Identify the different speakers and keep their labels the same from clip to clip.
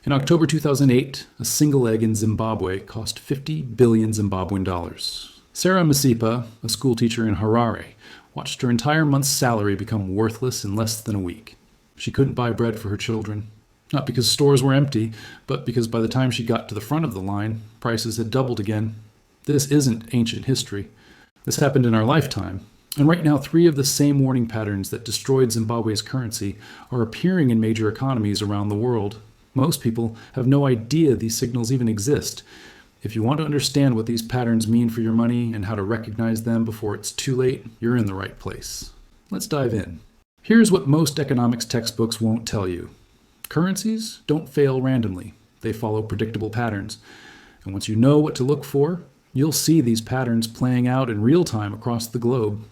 Speaker 1: In October 2008, a single egg in Zimbabwe cost 50 billion Zimbabwean dollars. Sarah Masipa, a schoolteacher in Harare, watched her entire month's salary become worthless in less than a week. She couldn't buy bread for her children. Not because stores were empty, but because by the time she got to the front of the line, prices had doubled again. This isn't ancient history. This happened in our lifetime. And right now, 3 of the same warning patterns that destroyed Zimbabwe's currency are appearing in major economies around the world. Most people have no idea these signals even exist. If you want to understand what these patterns mean for your money and how to recognize them before it's too late, you're in the right place. Let's dive in. Here's what most economics textbooks won't tell you. Currencies don't fail randomly. They follow predictable patterns. And once you know what to look for, you'll see these patterns playing out in real time across the globe.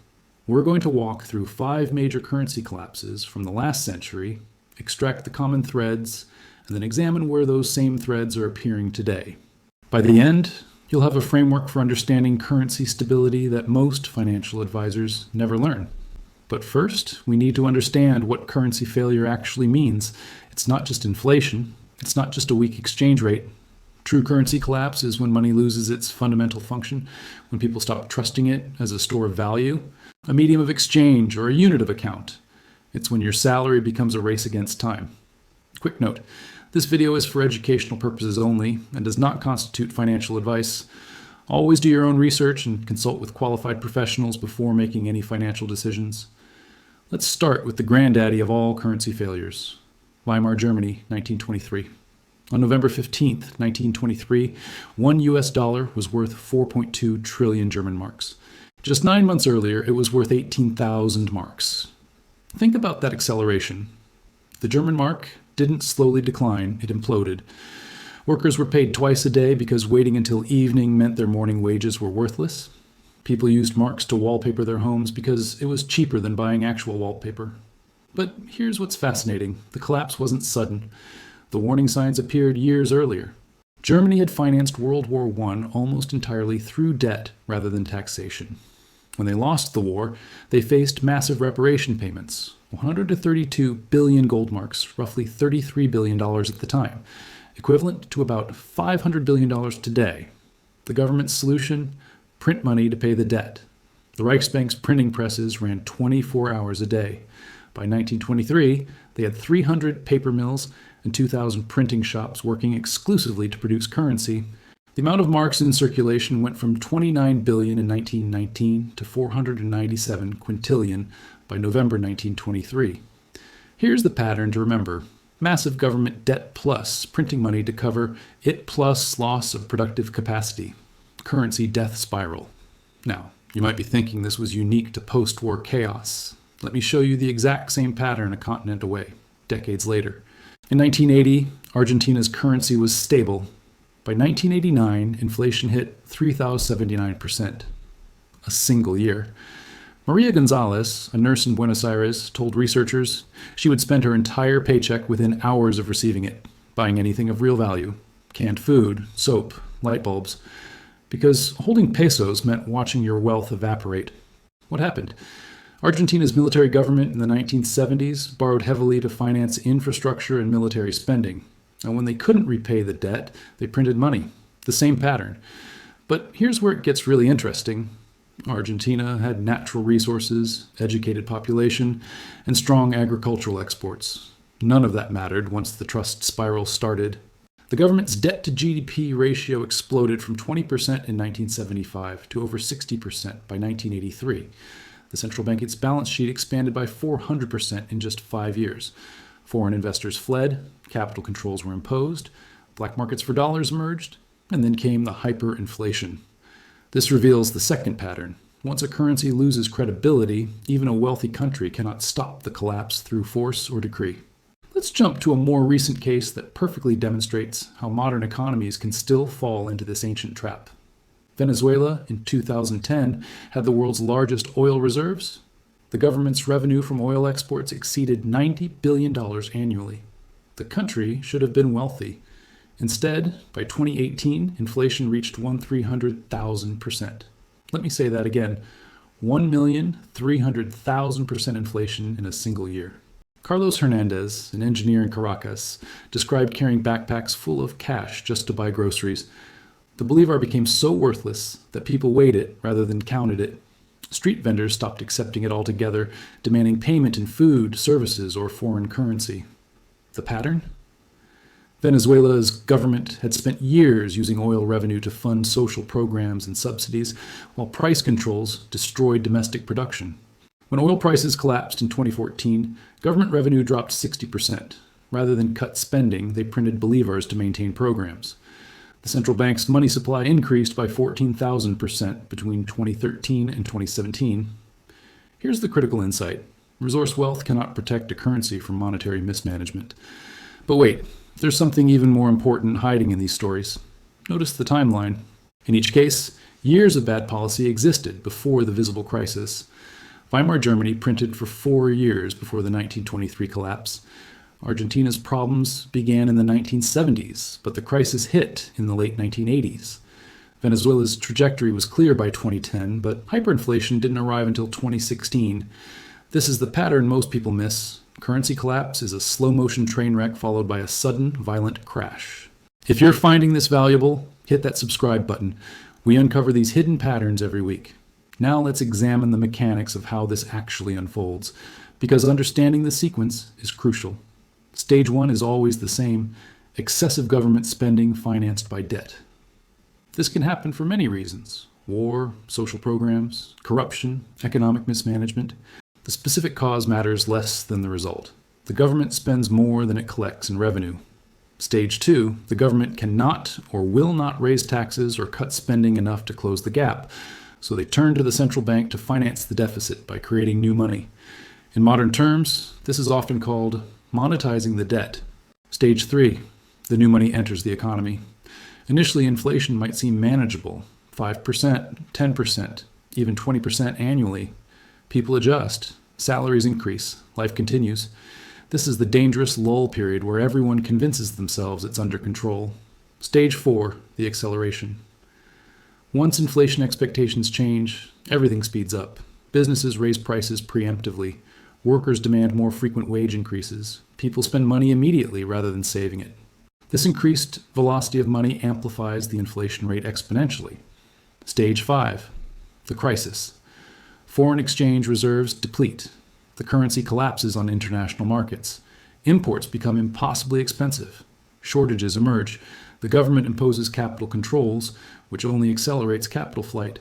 Speaker 1: We're going to walk through 5 major currency collapses from the last century, extract the common threads, and then examine where those same threads are appearing today. By the end, you'll have a framework for understanding currency stability that most financial advisors never learn. But first, we need to understand what currency failure actually means. It's not just inflation. It's not just a weak exchange rate. True currency collapse is when money loses its fundamental function, when people stop trusting it as a store of value, a medium of exchange, or a unit of account. It's when your salary becomes a race against time. Quick note, this video is for educational purposes only and does not constitute financial advice. Always do your own research and consult with qualified professionals before making any financial decisions. Let's start with the granddaddy of all currency failures, Weimar Germany, 1923. On November 15, 1923, one US dollar was worth 4.2 trillion German marks. Just 9 months earlier, it was worth 18,000 marks. Think about that acceleration. The German mark didn't slowly decline, it imploded. Workers were paid twice a day because waiting until evening meant their morning wages were worthless. People used marks to wallpaper their homes because it was cheaper than buying actual wallpaper. But here's what's fascinating. The collapse wasn't sudden. The warning signs appeared years earlier. Germany had financed World War I almost entirely through debt rather than taxation. When they lost the war, they faced massive reparation payments, 132 billion gold marks, roughly $33 billion at the time, equivalent to about $500 billion today. The government's solution? Print money to pay the debt. The Reichsbank's printing presses ran 24 hours a day. By 1923, they had 300 paper mills and 2,000 printing shops working exclusively to produce currency. The amount of marks in circulation went from 29 billion in 1919 to 497 quintillion by November 1923. Here's the pattern to remember. Massive government debt plus printing money to cover it plus loss of productive capacity. Currency death spiral. Now, you might be thinking this was unique to post-war chaos. Let me show you the exact same pattern a continent away, decades later. In 1980, Argentina's currency was stable. By 1989, inflation hit 3,079%. A single year. Maria Gonzalez, a nurse in Buenos Aires, told researchers she would spend her entire paycheck within hours of receiving it, buying anything of real value, canned food, soap, light bulbs, because holding pesos meant watching your wealth evaporate. What happened? Argentina's military government in the 1970s borrowed heavily to finance infrastructure and military spending. And when they couldn't repay the debt, they printed money. The same pattern. But here's where it gets really interesting. Argentina had natural resources, educated population, and strong agricultural exports. None of that mattered once the trust spiral started. The government's debt-to-GDP ratio exploded from 20% in 1975 to over 60% by 1983. The central bank's balance sheet expanded by 400% in just 5 years. Foreign investors fled, capital controls were imposed, black markets for dollars emerged, and then came the hyperinflation. This reveals the second pattern. Once a currency loses credibility, even a wealthy country cannot stop the collapse through force or decree. Let's jump to a more recent case that perfectly demonstrates how modern economies can still fall into this ancient trap. Venezuela, in 2010, had the world's largest oil reserves. The government's revenue from oil exports exceeded $90 billion annually. The country should have been wealthy. Instead, by 2018, inflation reached 1,300,000%. Let me say that again, 1,300,000% inflation in a single year. Carlos Hernandez, an engineer in Caracas, described carrying backpacks full of cash just to buy groceries. The bolivar became so worthless that people weighed it rather than counted it. Street vendors stopped accepting it altogether, demanding payment in food, services, or foreign currency. The pattern? Venezuela's government had spent years using oil revenue to fund social programs and subsidies, while price controls destroyed domestic production. When oil prices collapsed in 2014, government revenue dropped 60%. Rather than cut spending, they printed bolivars to maintain programs. The central bank's money supply increased by 14,000% between 2013 and 2017. Here's the critical insight. Resource wealth cannot protect a currency from monetary mismanagement. But wait, there's something even more important hiding in these stories. Notice the timeline. In each case, years of bad policy existed before the visible crisis. Weimar Germany printed for 4 years before the 1923 collapse. Argentina's problems began in the 1970s, but the crisis hit in the late 1980s. Venezuela's trajectory was clear by 2010, but hyperinflation didn't arrive until 2016. This is the pattern most people miss. Currency collapse is a slow-motion train wreck followed by a sudden, violent crash. If you're finding this valuable, hit that subscribe button. We uncover these hidden patterns every week. Now let's examine the mechanics of how this actually unfolds, because understanding the sequence is crucial. Stage 1 is always the same: excessive government spending financed by debt. This can happen for many reasons: war, social programs, corruption, economic mismanagement. The specific cause matters less than the result. The government spends more than it collects in revenue. Stage 2, the government cannot or will not raise taxes or cut spending enough to close the gap, so they turn to the central bank to finance the deficit by creating new money. In modern terms, this is often called monetizing the debt. Stage 3, the new money enters the economy. Initially, inflation might seem manageable, 5%, 10%, even 20% annually. People adjust, salaries increase, life continues. This is the dangerous lull period where everyone convinces themselves it's under control. Stage 4, the acceleration. Once inflation expectations change, everything speeds up. Businesses raise prices preemptively. Workers demand more frequent wage increases. People spend money immediately rather than saving it. This increased velocity of money amplifies the inflation rate exponentially. Stage 5, the crisis. Foreign exchange reserves deplete. The currency collapses on international markets. Imports become impossibly expensive. Shortages emerge. The government imposes capital controls, which only accelerates capital flight.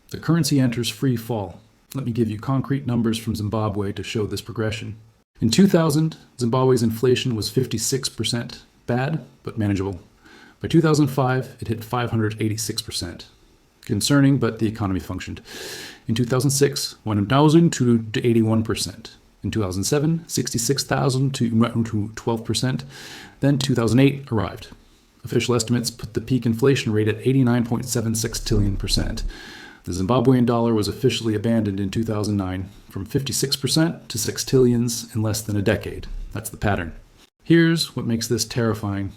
Speaker 1: The currency enters free fall. Let me give you concrete numbers from Zimbabwe to show this progression. In 2000, Zimbabwe's inflation was 56%, bad but manageable. By 2005, it hit 586%. Concerning, but the economy functioned. In 2006, 1,000 to 81%. In 2007, 66,000 to 12%. Then 2008 arrived. Official estimates put the peak inflation rate at 89.7 sextillion%. The Zimbabwean dollar was officially abandoned in 2009, from 56% to sextillions in less than a decade. That's the pattern. Here's what makes this terrifying.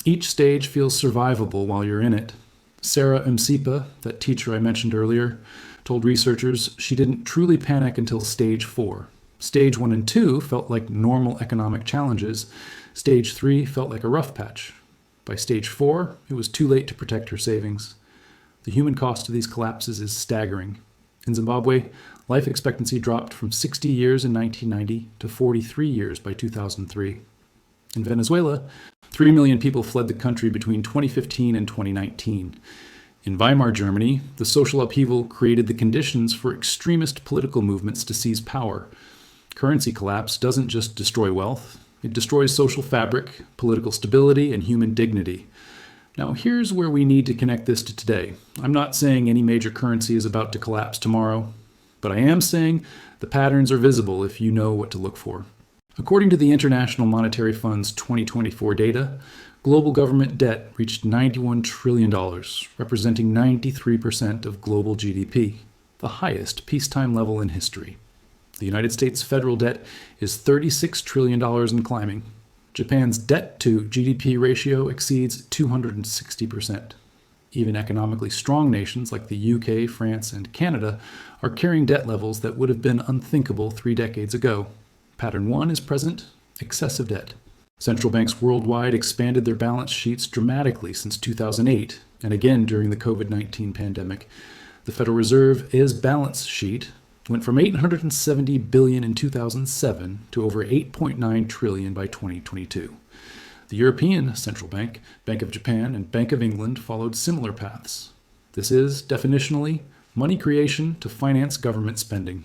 Speaker 1: Each stage feels survivable while you're in it. Sarah Msipa, that teacher I mentioned earlier, told researchers she didn't truly panic until stage 4. Stage 1 and 2 felt like normal economic challenges. Stage 3 felt like a rough patch. By stage 4, it was too late to protect her savings. The human cost of these collapses is staggering. In Zimbabwe, life expectancy dropped from 60 years in 1990 to 43 years by 2003. In Venezuela, 3 million people fled the country between 2015 and 2019. In Weimar Germany, the social upheaval created the conditions for extremist political movements to seize power. Currency collapse doesn't just destroy wealth, it destroys social fabric, political stability, and human dignity. Now, here's where we need to connect this to today. I'm not saying any major currency is about to collapse tomorrow, but I am saying the patterns are visible if you know what to look for. According to the International Monetary Fund's 2024 data, global government debt reached $91 trillion, representing 93% of global GDP, the highest peacetime level in history. The United States federal debt is $36 trillion and climbing. Japan's debt-to-GDP ratio exceeds 260%. Even economically strong nations like the UK, France, and Canada are carrying debt levels that would have been unthinkable 3 decades ago. Pattern 1 is present: excessive debt. Central banks worldwide expanded their balance sheets dramatically since 2008, and again during the COVID-19 pandemic. The Federal Reserve's balance sheet went from $870 billion in 2007 to over $8.9 trillion by 2022. The European Central Bank, Bank of Japan, and Bank of England followed similar paths. This is, definitionally, money creation to finance government spending.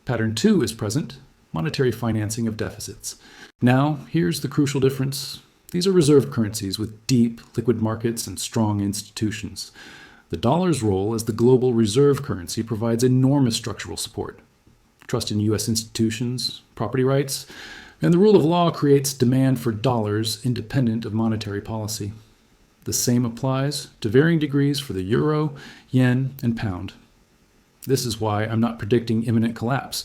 Speaker 1: Pattern 2 is present: monetary financing of deficits. Now, here's the crucial difference. These are reserve currencies with deep, liquid markets and strong institutions. The dollar's role as the global reserve currency provides enormous structural support. Trust in U.S. institutions, property rights, and the rule of law creates demand for dollars independent of monetary policy. The same applies to varying degrees for the euro, yen, and pound. This is why I'm not predicting imminent collapse.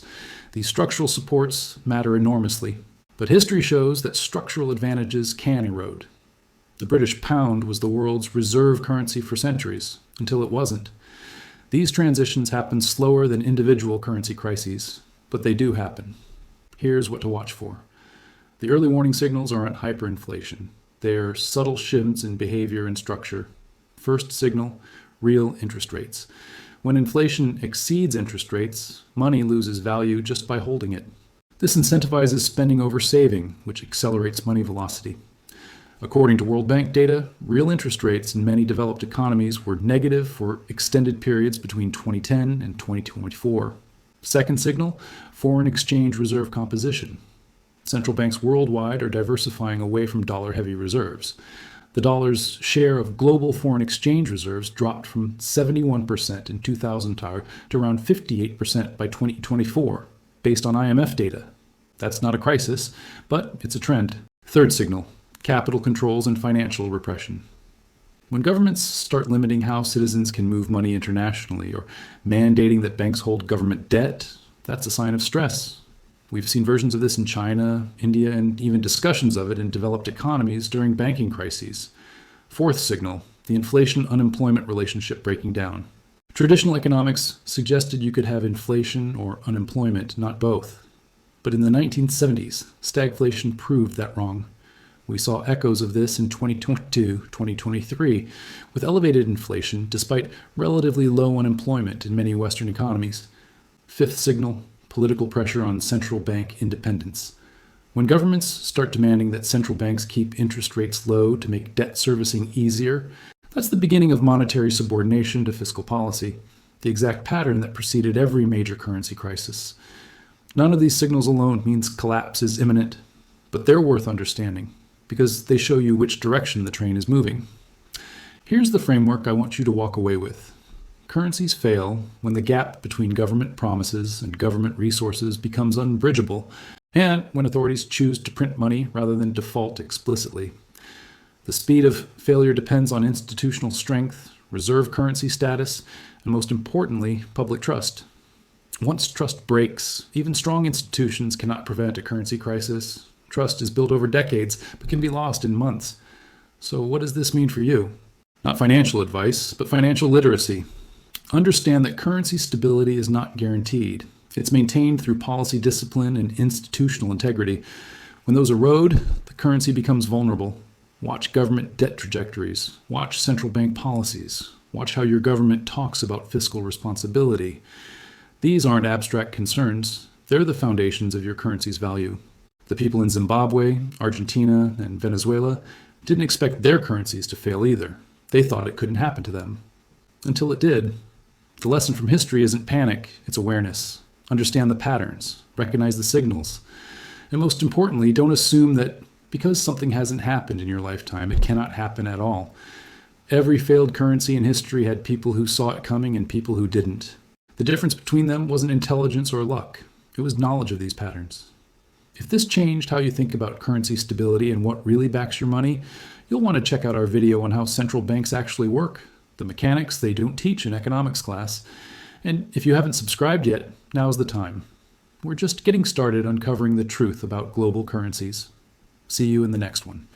Speaker 1: These structural supports matter enormously, but history shows that structural advantages can erode. The British pound was the world's reserve currency for centuries, until it wasn't. These transitions happen slower than individual currency crises, but they do happen. Here's what to watch for. The early warning signals aren't hyperinflation. They're subtle shifts in behavior and structure. First signal: real interest rates. When inflation exceeds interest rates, money loses value just by holding it. This incentivizes spending over saving, which accelerates money velocity. According to World Bank data, real interest rates in many developed economies were negative for extended periods between 2010 and 2024. Second signal: foreign exchange reserve composition. Central banks worldwide are diversifying away from dollar-heavy reserves. The dollar's share of global foreign exchange reserves dropped from 71% in 2000 to around 58% by 2024, based on IMF data. That's not a crisis, but it's a trend. Third signal: capital controls and financial repression. When governments start limiting how citizens can move money internationally or mandating that banks hold government debt, that's a sign of stress. We've seen versions of this in China, India, and even discussions of it in developed economies during banking crises. Fourth signal: the inflation-unemployment relationship breaking down. Traditional economics suggested you could have inflation or unemployment, not both. But in the 1970s, stagflation proved that wrong. We saw echoes of this in 2022-2023, with elevated inflation despite relatively low unemployment in many Western economies. Fifth signal: political pressure on central bank independence. When governments start demanding that central banks keep interest rates low to make debt servicing easier, that's the beginning of monetary subordination to fiscal policy, the exact pattern that preceded every major currency crisis. None of these signals alone means collapse is imminent, but they're worth understanding, because they show you which direction the train is moving. Here's the framework I want you to walk away with. Currencies fail when the gap between government promises and government resources becomes unbridgeable, and when authorities choose to print money rather than default explicitly. The speed of failure depends on institutional strength, reserve currency status, and most importantly, public trust. Once trust breaks, even strong institutions cannot prevent a currency crisis. Trust is built over decades, but can be lost in months. So what does this mean for you? Not financial advice, but financial literacy. Understand that currency stability is not guaranteed. It's maintained through policy discipline and institutional integrity. When those erode, the currency becomes vulnerable. Watch government debt trajectories. Watch central bank policies. Watch how your government talks about fiscal responsibility. These aren't abstract concerns. They're the foundations of your currency's value. The people in Zimbabwe, Argentina, and Venezuela didn't expect their currencies to fail either. They thought it couldn't happen to them. Until it did. The lesson from history isn't panic, it's awareness. Understand the patterns, recognize the signals. And most importantly, don't assume that because something hasn't happened in your lifetime, it cannot happen at all. Every failed currency in history had people who saw it coming and people who didn't. The difference between them wasn't intelligence or luck. It was knowledge of these patterns. If this changed how you think about currency stability and what really backs your money, you'll want to check out our video on how central banks actually work, the mechanics they don't teach in economics class. And if you haven't subscribed yet, now's the time. We're just getting started uncovering the truth about global currencies. See you in the next one.